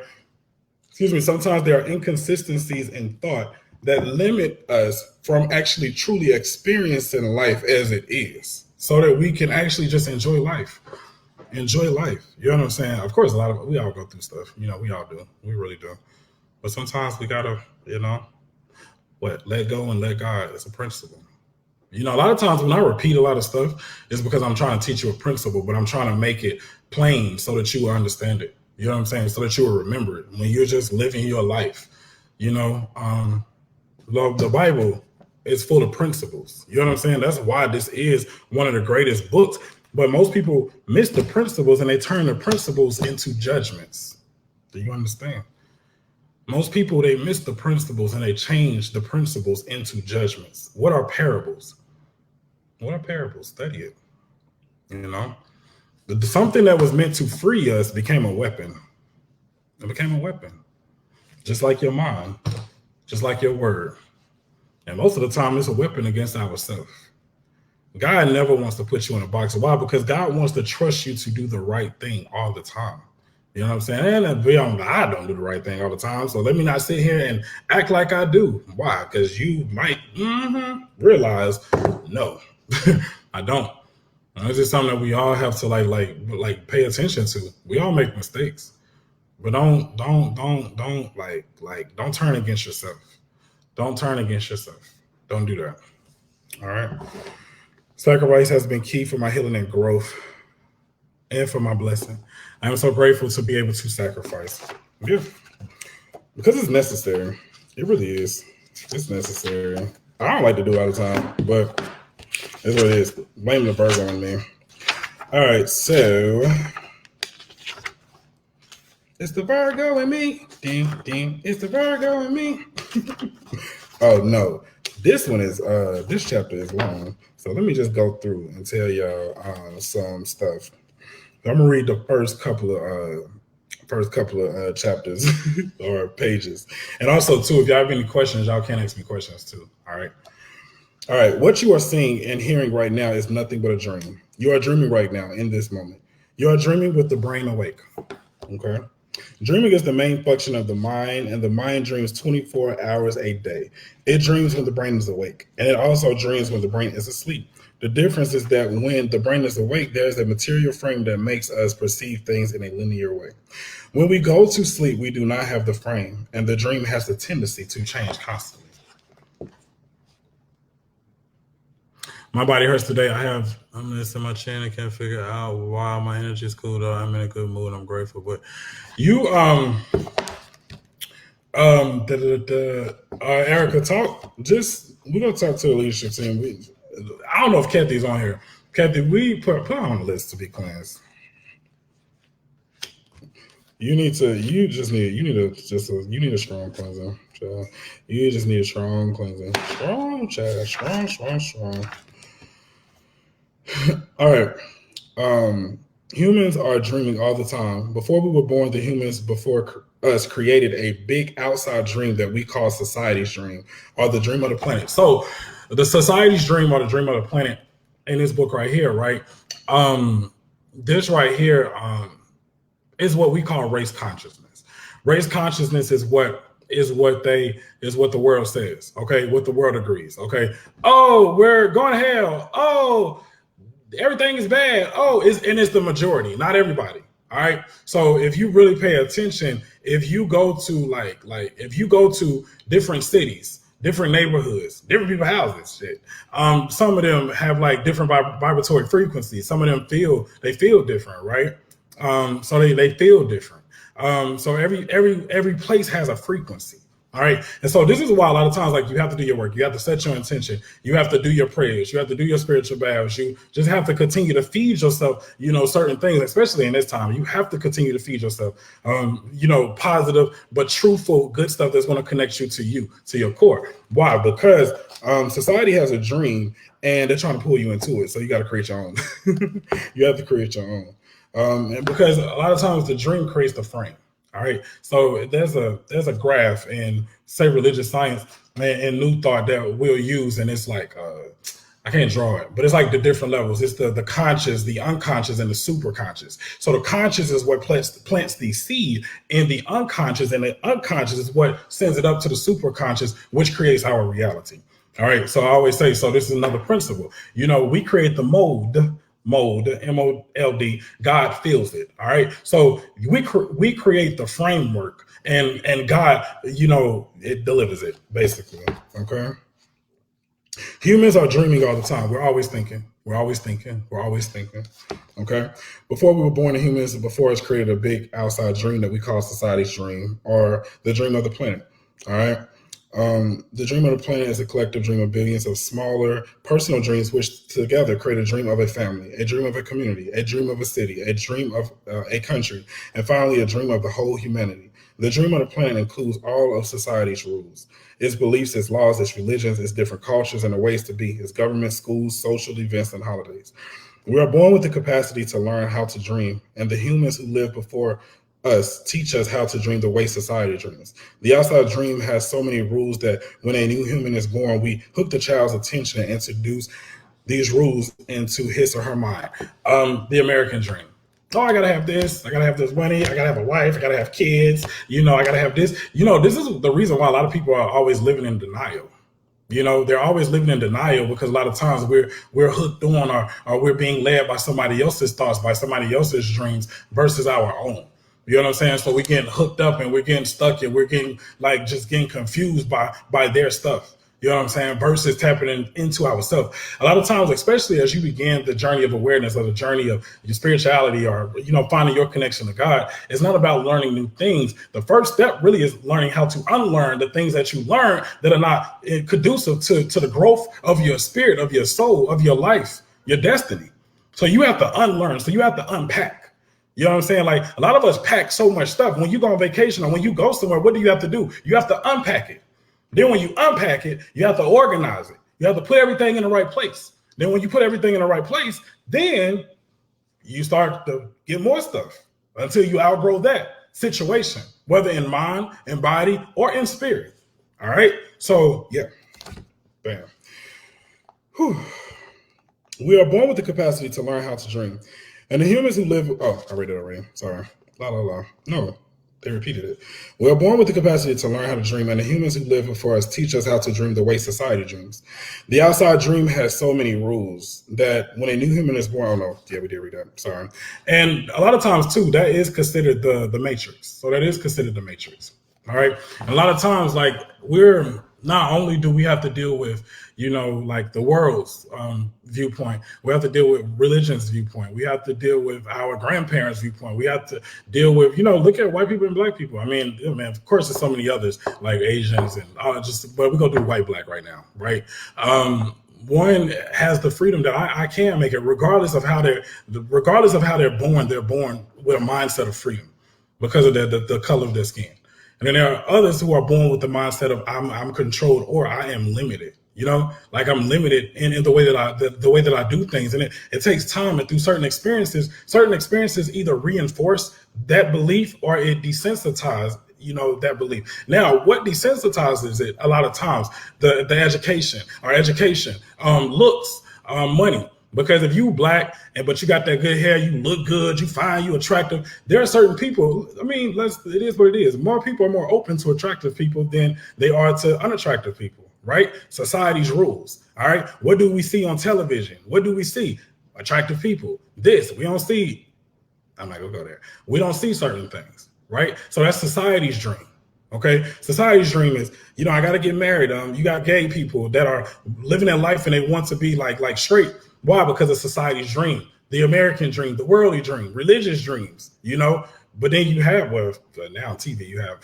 Excuse me. Sometimes there are inconsistencies in thought that limit us from actually truly experiencing life as it is, so that we can actually just enjoy life. Enjoy life. You know what I'm saying? Of course, we all go through stuff. You know, we all do. We really do. But sometimes we gotta, let go and let God. It's a principle. You know, a lot of times when I repeat a lot of stuff, it's because I'm trying to teach you a principle, but I'm trying to make it plain so that you will understand it. You know what I'm saying? So that you will remember it when you're just living your life. You know, the Bible is full of principles. You know what I'm saying? That's why this is one of the greatest books. But most people miss the principles and they turn the principles into judgments. Do you understand? Most people, they miss the principles and they change the principles into judgments. What are parables? What are parables? Study it. You know, something that was meant to free us became a weapon. It became a weapon. Just like your mind, just like your word. And most of the time, it's a weapon against ourselves. God never wants to put you in a box. Why? Because God wants to trust you to do the right thing all the time. You know what I'm saying? And I don't do the right thing all the time. So let me not sit here and act like I do. Why? Because you might realize, no, I don't. It's just something that we all have to like pay attention to. We all make mistakes, but don't turn against yourself. Don't turn against yourself. Don't do that. All right. Sacrifice has been key for my healing and growth and for my blessing. I am so grateful to be able to sacrifice. Yeah. Because it's necessary. It really is. It's necessary. I don't like to do it all the time, but it's what it is. Blame the Virgo on me. All right, so it's the Virgo in me. Ding, ding. It's the Virgo in me. Oh, no. This one is, this chapter is long. So let me just go through and tell y'all some stuff. I'm gonna read the first couple of chapters or pages, and also too, if y'all have any questions, y'all can ask me questions too. All right. What you are seeing and hearing right now is nothing but a dream. You are dreaming right now in this moment. You are dreaming with the brain awake. Okay. Dreaming is the main function of the mind, and the mind dreams 24 hours a day. It dreams when the brain is awake, and it also dreams when the brain is asleep. The difference is that when the brain is awake, there's a material frame that makes us perceive things in a linear way. When we go to sleep, we do not have the frame, and the dream has the tendency to change constantly. My body hurts today. I'm missing my chin. I can't figure out why. My energy is cool though. I'm in a good mood. I'm grateful. But you, Erica, we're gonna talk to the leadership team. I don't know if Kathy's on here. Kathy, we put her on the list to be cleansed. You need a strong cleansing. Child. You just need a strong cleansing. Strong, child. Strong. All right. Humans are dreaming all the time. Before we were born, the humans before us created a big outside dream that we call society's dream or the dream of the planet. So the society's dream or the dream of the planet in this book right here, right? This right here is what we call race consciousness. Race consciousness is what the world says. Okay, what the world agrees. Okay, oh, we're going to hell. Oh, everything is bad. Oh, it's the majority, not everybody. All right. So if you really pay attention, if you go to if you go to different cities, different neighborhoods, different people's houses, shit. Some of them have like different vibratory frequencies. Some of them feel different, right? So they feel different. So every place has a frequency. All right. And so this is why a lot of times, like, you have to do your work. You have to set your intention. You have to do your prayers. You have to do your spiritual baths. You just have to continue to feed yourself, certain things, especially in this time. You have to continue to feed yourself, positive but truthful, good stuff that's going to connect you, to your core. Why? Because society has a dream and they're trying to pull you into it. So you got to create your own. You have to create your own. And because a lot of times the dream creates the frame. All right. So there's a graph in, say, religious science and New Thought that we'll use. And it's like, I can't draw it, but it's like the different levels. It's the conscious, the unconscious, and the super conscious. So the conscious is what plants the seed in the unconscious, and the unconscious is what sends it up to the super conscious, which creates our reality. All right. So I always say, so this is another principle. We create the mold, MOLD, God feels it. All right. So we create the framework and God, it delivers it, basically. Okay. Humans are dreaming all the time. We're always thinking. Okay. Before we were born, the humans, before us, created a big outside dream that we call society's dream, or the dream of the planet. All right. The dream of the planet is a collective dream of billions of smaller personal dreams, which together create a dream of a family, a dream of a community, a dream of a city, a dream of a country, and finally a dream of the whole humanity. The dream of the planet includes all of society's rules, its beliefs, its laws, its religions, its different cultures, and the ways to be, its government, schools, social events, and holidays. We are born with the capacity to learn how to dream, and the humans who lived before us teach us how to dream the way society dreams. The outside dream has so many rules that when a new human is born, we hook the child's attention and introduce these rules into his or her mind. The American dream. Oh, I gotta have this. I gotta have this money. I gotta have a wife. I gotta have kids. I gotta have this. This is the reason why a lot of people are always living in denial. They're always living in denial because a lot of times we're hooked on or we're being led by somebody else's thoughts, by somebody else's dreams versus our own. You know what I'm saying? So we're getting hooked up and we're getting stuck and we're getting just getting confused by their stuff. You know what I'm saying? Versus tapping into ourselves. A lot of times, especially as you begin the journey of awareness or the journey of your spirituality or, finding your connection to God, it's not about learning new things. The first step really is learning how to unlearn the things that you learn that are not conducive to the growth of your spirit, of your soul, of your life, your destiny. So you have to unlearn. So you have to unpack. You know what I'm saying? Like, a lot of us pack so much stuff. When you go on vacation or when you go somewhere, what do you have to do? You have to unpack it. Then when you unpack it, you have to organize it. You have to put everything in the right place. Then when you put everything in the right place, then you start to get more stuff until you outgrow that situation, whether in mind, in body, or in spirit. All right. So, yeah. Bam. Whew. We are born with the capacity to learn how to dream. And the humans who live, I read it already. Sorry. No, they repeated it. We are born with the capacity to learn how to dream, and the humans who live before us teach us how to dream the way society dreams. The outside dream has so many rules that when a new human is born, we did read that. Sorry. And a lot of times too, that is considered the matrix. So that is considered the matrix. All right. And a lot of times, we're not only do we have to deal with, the world's viewpoint, we have to deal with religion's viewpoint. We have to deal with our grandparents' viewpoint. We have to deal with, look at white people and black people. I mean, of course, there's so many others like Asians and but we're going to do white, black right now. Right. One has the freedom that I can make it regardless of how they're born. They're born with a mindset of freedom because of the color of their skin. And then there are others who are born with the mindset of I'm controlled or I am limited. I'm limited in the way that I do things. And it takes time, and through certain experiences either reinforce that belief or it desensitizes that belief. Now, what desensitizes it a lot of times, the education, looks, money. Because if you black but you got that good hair, you look good, you fine, you attractive. There are certain people. I mean, it is what it is. More people are more open to attractive people than they are to unattractive people, right? Society's rules. All right. What do we see on television? What do we see? Attractive people. We don't see. I'm not gonna go there. We don't see certain things, right? So that's society's dream. Okay, society's dream is, I got to get married. You got gay people that are living their life and they want to be like straight. Why? Because of society's dream, the American dream, the worldly dream, religious dreams. But then you have now TV you have.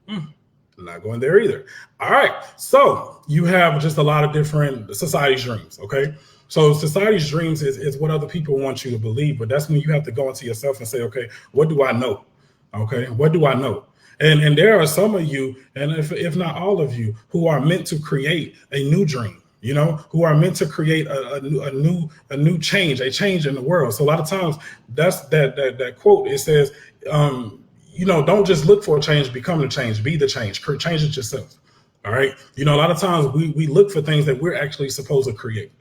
I'm not going there either. All right, so you have just a lot of different society's dreams. Okay, so society's dreams is what other people want you to believe, but that's when you have to go into yourself and say, okay, what do I know? Okay, what do I know? And there are some of you, and if not all of you, who are meant to create a new dream, who are meant to create a new change, a change in the world. So a lot of times that's that quote. It says, don't just look for a change, become the change, be the change, change it yourself. All right. A lot of times we look for things that we're actually supposed to create.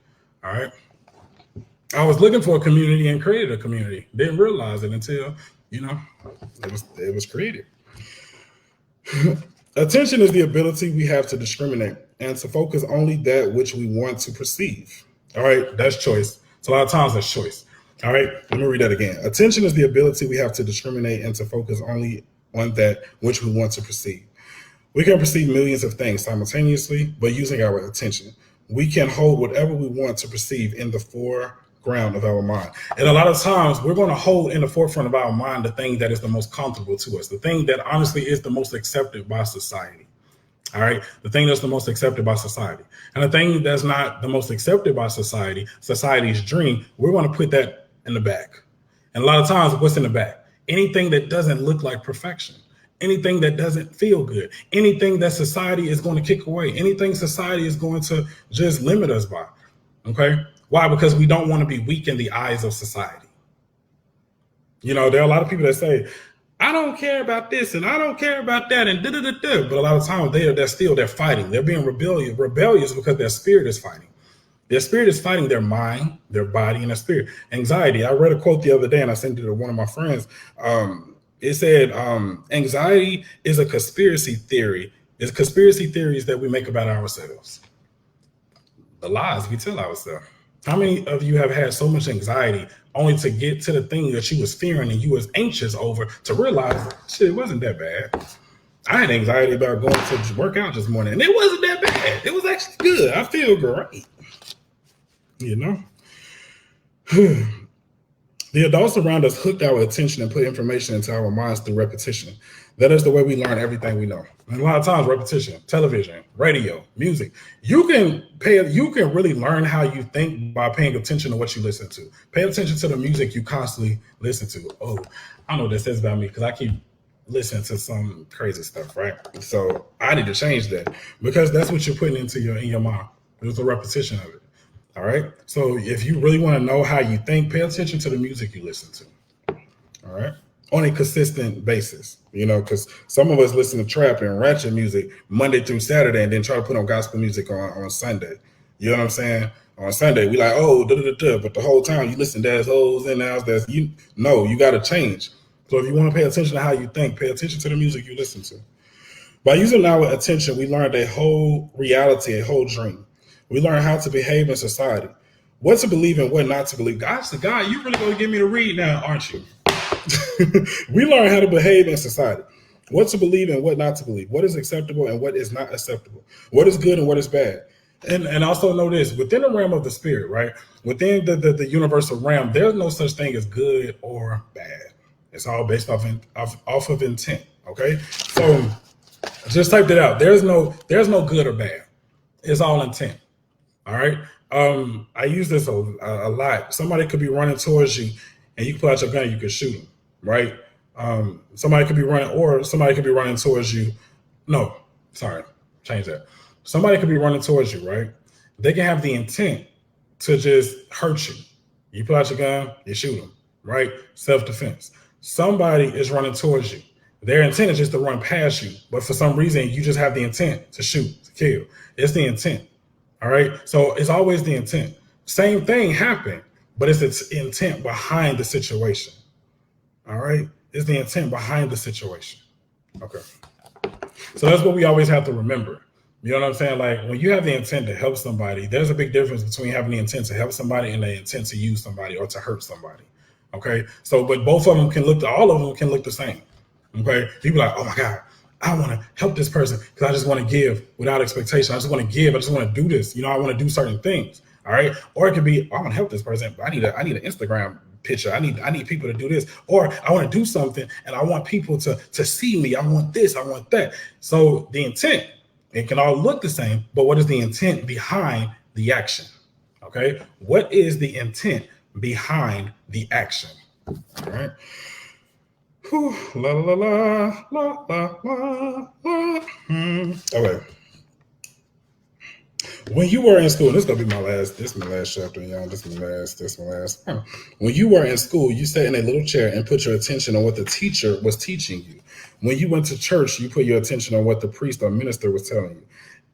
All right. I was looking for a community and created a community. Didn't realize it until, it was created. Attention is the ability we have to discriminate and to focus only that which we want to perceive. All right, that's choice. So a lot of times that's choice. All right, let me read that again. Attention is the ability we have to discriminate and to focus only on that which we want to perceive. We can perceive millions of things simultaneously, but using our attention, we can hold whatever we want to perceive in the foreground of our mind. And a lot of times we're going to hold in the forefront of our mind the thing that is the most comfortable to us, the thing that honestly is the most accepted by society. All right. The thing that's the most accepted by society, and the thing that's not the most accepted by society, society's dream, we're going to put that in the back. And a lot of times what's in the back? Anything that doesn't look like perfection, anything that doesn't feel good, anything that society is going to kick away, anything society is going to just limit us by. Okay. Why? Because we don't want to be weak in the eyes of society. There are a lot of people that say, I don't care about this and I don't care about that and da-da-da-da. But a lot of times they're fighting. They're being rebellious because their spirit is fighting. Their spirit is fighting their mind, their body, and their spirit. Anxiety. I read a quote the other day and I sent it to one of my friends. It said, anxiety is a conspiracy theory. It's conspiracy theories that we make about ourselves. The lies we tell ourselves. How many of you have had so much anxiety only to get to the thing that you was fearing and you was anxious over to realize, shit, it wasn't that bad. I had anxiety about going to work out this morning and it wasn't that bad. It was actually good. I feel great. The adults around us hooked our attention and put information into our minds through repetition. That is the way we learn everything we know. And a lot of times, repetition, television, radio, music. You can really learn how you think by paying attention to what you listen to. Pay attention to the music you constantly listen to. Oh, I know what that says about me because I keep listening to some crazy stuff, right? So I need to change that because that's what you're putting into in your mind. There's a repetition of it. All right. So if you really want to know how you think, pay attention to the music you listen to. All right. On a consistent basis, because some of us listen to trap and ratchet music Monday through Saturday and then try to put on gospel music on Sunday. You know what I'm saying? On Sunday, we like, oh, da-da-da-da. But the whole time you listen, there's hoes and there's you got to change. So if you want to pay attention to how you think, pay attention to the music you listen to. By using our attention, we learned a whole reality, a whole dream. We learn how to behave in society, what to believe and what not to believe. Gosh, God, you really going to get me to read now, aren't you? We learn how to behave in society, what to believe and what not to believe, what is acceptable and what is not acceptable, what is good and what is bad. And also know this, within the realm of the spirit, right? Within the universal realm, there's no such thing as good or bad. It's all based off of intent. Okay. So just type that out. There's no good or bad. It's all intent. All right. I use this a lot. Somebody could be running towards you and you can pull out your gun and you can shoot them. Right. Somebody could be running towards you. No, sorry. Change that. Somebody could be running towards you. Right. They can have the intent to just hurt you. You pull out your gun, you shoot them. Right. Self-defense. Somebody is running towards you. Their intent is just to run past you, but for some reason, you just have the intent to shoot, to kill. It's the intent. All right. So it's always the intent. Same thing happened, but it's its intent behind the situation. All right. It's the intent behind the situation. Okay. So that's what we always have to remember. You know what I'm saying? Like when you have the intent to help somebody, there's a big difference between having the intent to help somebody and the intent to use somebody or to hurt somebody. Okay. So, but both of them can look, all of them can look the same. Okay. People are like, oh my God, I want to help this person because I just want to give without expectation. I just want to give. I just want to do this. You know, I want to do certain things. All right. Or it could be, oh, I want to help this person, but I need an Instagram picture. I need people to do this, or I want to do something and I want people to see me. I want this, I want that. So the intent, it can all look the same, but what is the intent behind the action? Okay. What is the intent behind the action? All right. Whew, la la la la la la la. Okay. When you were in school, this is gonna be my last. This is my last chapter, y'all. This is my last. When you were in school, you sat in a little chair and put your attention on what the teacher was teaching you. When you went to church, you put your attention on what the priest or minister was telling you.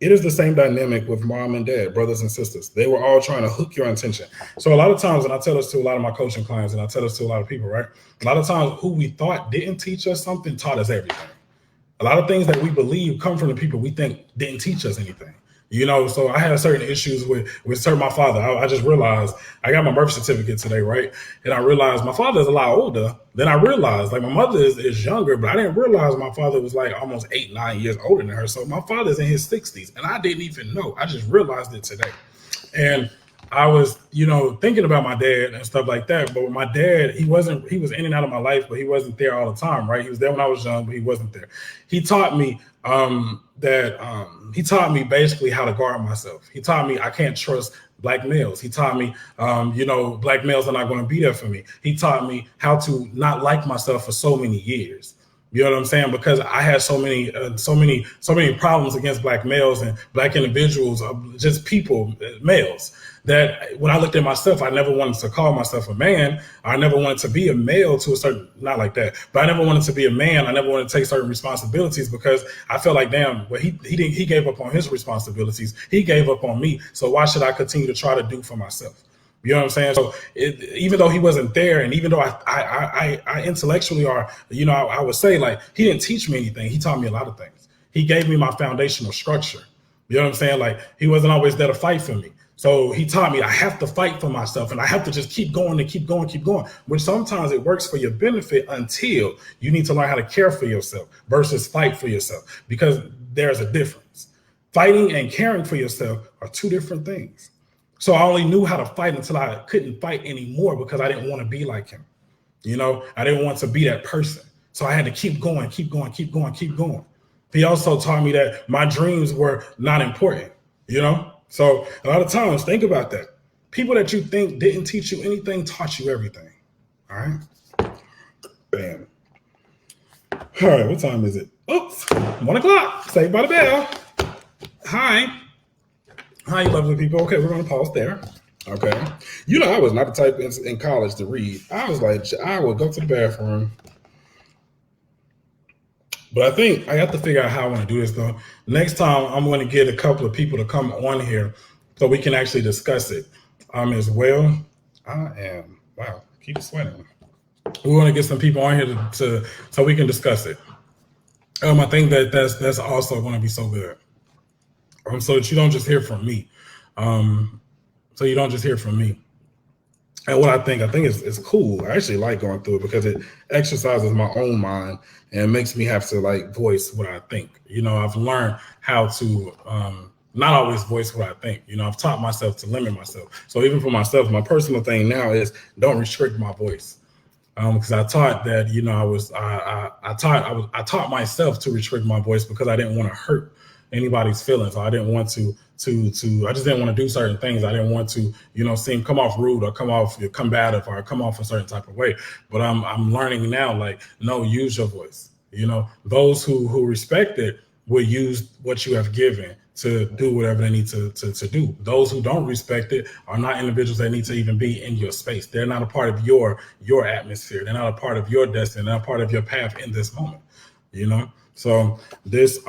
It is the same dynamic with mom and dad, brothers and sisters. They were all trying to hook your attention. So a lot of times, and I tell this to a lot of my coaching clients, and I tell this to a lot of people, right? A lot of times, who we thought didn't teach us something taught us everything. A lot of things that we believe come from the people we think didn't teach us anything. You know, so I had certain issues with certain my father. I just realized I got my birth certificate today, right? And I realized my father is a lot older than I realized. Like my mother is younger, but I didn't realize my father was like almost 8-9 years older than her. So my father's in his 60s, and I didn't even know. I just realized it today. And I was, you know, thinking about my dad and stuff like that. But with my dad, he was in and out of my life, but he wasn't there all the time, right? He was there when I was young, but he wasn't there. He taught me he taught me basically how to guard myself. He taught me I can't trust black males. He taught me, black males are not going to be there for me. He taught me how to not like myself for so many years. You know what I'm saying? Because I had so many problems against black males and black individuals, just people, males, that when I looked at myself, I never wanted to call myself a man. I never wanted to be a male to a certain, not like that, but I never wanted to be a man. I never wanted to take certain responsibilities because I felt like, damn, well, he gave up on his responsibilities. He gave up on me. So why should I continue to try to do for myself? You know what I'm saying? So even though he wasn't there, and even though I intellectually, or, you know, I would say like he didn't teach me anything. He taught me a lot of things. He gave me my foundational structure. You know what I'm saying? Like he wasn't always there to fight for me. So he taught me I have to fight for myself and I have to just keep going and keep going, which sometimes it works for your benefit until you need to learn how to care for yourself versus fight for yourself, because there's a difference. Fighting and caring for yourself are two different things. So I only knew how to fight until I couldn't fight anymore because I didn't want to be like him. You know, I didn't want to be that person. So I had to keep going. He also taught me that my dreams were not important, you know? So a lot of times, think about that. People that you think didn't teach you anything taught you everything. All right? Bam. All right, what time is it? Oops, 1 o'clock. Saved by the bell. Hi, lovely people. Okay, we're going to pause there. Okay. You know, I was not the type in college to read. I was like, I would go to the bathroom. But I think I have to figure out how I want to do this, though. Next time, I'm going to get a couple of people to come on here so we can actually discuss it as well. Wow, keep sweating. We want to get some people on here to so we can discuss it. I think that's also going to be so good. So that you don't just hear from me. And what I think it's cool. I actually like going through it because it exercises my own mind and makes me have to like voice what I think. You know, I've learned how to not always voice what I think. You know, I've taught myself to limit myself. So even for myself, my personal thing now is don't restrict my voice. Because I taught that, you know, I taught myself to restrict my voice because I didn't want to hurt anybody's feelings. I didn't want to I just didn't want to do certain things. I didn't want to, you know, come off rude or come off combative or come off a certain type of way. But I'm learning now, like, no, use your voice. You know, those who respect it will use what you have given to do whatever they need to do. Those who don't respect it are not individuals that need to even be in your space. They're not a part of your atmosphere. They're not a part of your destiny. They're not a part of your path in this moment. you know. So this,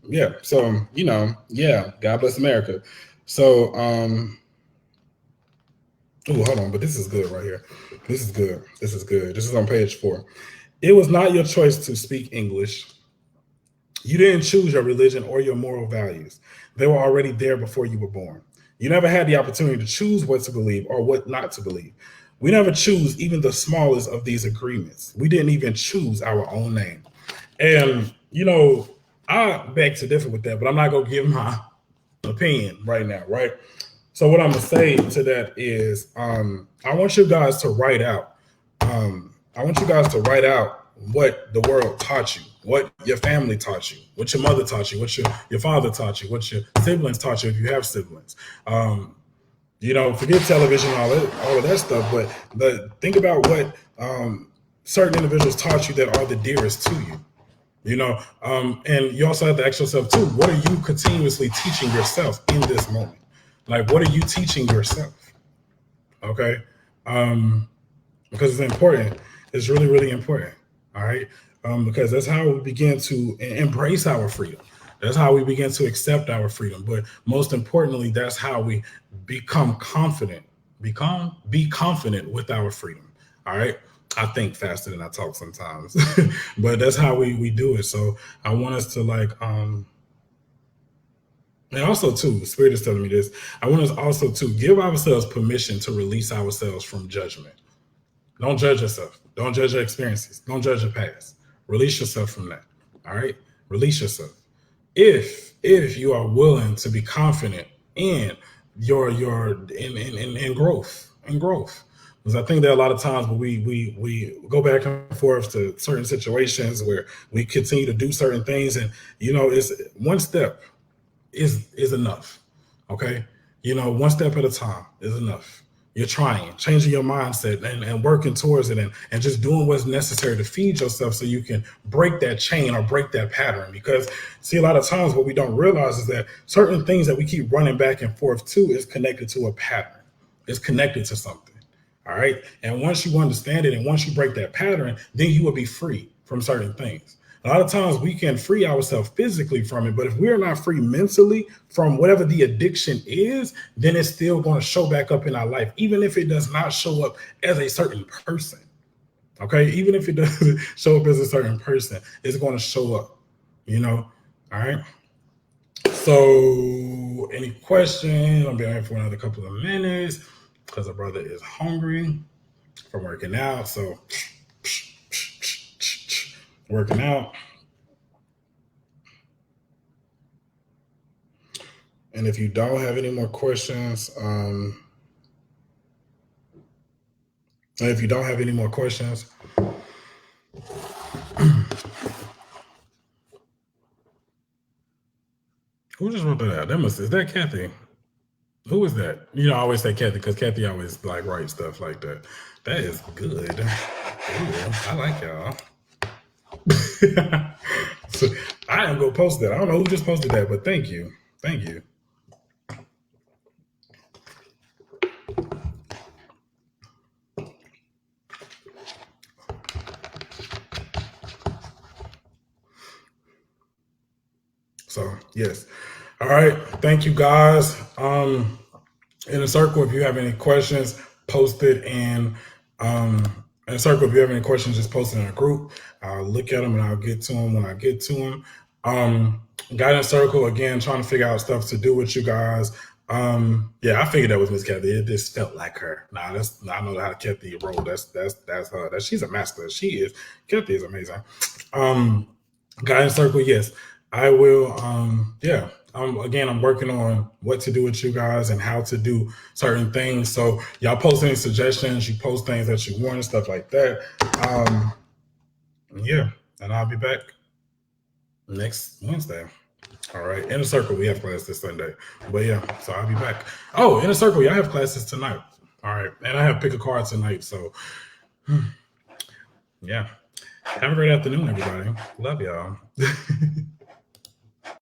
yeah. So yeah. God bless America. So, oh, hold on, but this is good right here. This is good. This is good. This is on page 4. It was not your choice to speak English. You didn't choose your religion or your moral values. They were already there before you were born. You never had the opportunity to choose what to believe or what not to believe. We never choose even the smallest of these agreements. We didn't even choose our own name. And, I beg to differ with that, but I'm not going to give my opinion right now, right? So what I'm going to say to that is I want you guys to write out. I want you guys to write out what the world taught you, what your family taught you, what your mother taught you, what your father taught you, what your siblings taught you if you have siblings. Forget television, all of that stuff, but think about what certain individuals taught you that are the dearest to you. And you also have to ask yourself too, what are you continuously teaching yourself in this moment? Like, what are you teaching yourself? Okay. Because it's important. It's really, really important. All right. Because that's how we begin to embrace our freedom. That's how we begin to accept our freedom. But most importantly, that's how we become confident. Be confident with our freedom. All right. I think faster than I talk sometimes, but that's how we do it. So I want us to and also too, the Spirit is telling me this. I want us also to give ourselves permission to release ourselves from judgment. Don't judge yourself. Don't judge your experiences. Don't judge your past. Release yourself from that. All right. Release yourself. If you are willing to be confident in your in growth and growth. Because I think there are a lot of times where we go back and forth to certain situations where we continue to do certain things, and it's one step is enough. Okay, one step at a time is enough. You're trying, changing your mindset and working towards it, and just doing what's necessary to feed yourself so you can break that chain or break that pattern. Because see, a lot of times what we don't realize is that certain things that we keep running back and forth to is connected to a pattern. It's connected to something. All right. And once you understand it and once you break that pattern, then you will be free from certain things. A lot of times we can free ourselves physically from it, but if we're not free mentally from whatever the addiction is, then it's still going to show back up in our life, even if it does not show up as a certain person. Okay. Even if it doesn't show up as a certain person, it's going to show up, All right. So any questions? I'll be on here for another couple of minutes because our brother is hungry from working out. So working out. And if you don't have any more questions, who just wrote that out? Is that Kathy? Who is that? I always say Kathy because Kathy always writes stuff like that. That is good. Ooh, I like y'all. So I am gonna post that. I don't know who just posted that, but thank you. So yes. All right. Thank you guys. In a circle, if you have any questions, post it in a circle. If you have any questions, just post it in a group. I'll look at them and I'll get to them when I get to them. Guidance circle, again, trying to figure out stuff to do with you guys. Yeah, I figured that was Miss Kathy. It just felt like her. I know how Kathy roll. That's her. She's a master. She is. Kathy is amazing. Guidance circle, yes. I will. Yeah. I'm working on what to do with you guys and how to do certain things. So y'all post any suggestions, you post things that you want and stuff like that. Yeah, and I'll be back next Wednesday. All right. Inner Circle, we have class this Sunday. But yeah, so I'll be back. Oh, Inner Circle, y'all have classes tonight. All right. And I have pick a card tonight. So yeah. Have a great afternoon, everybody. Love y'all.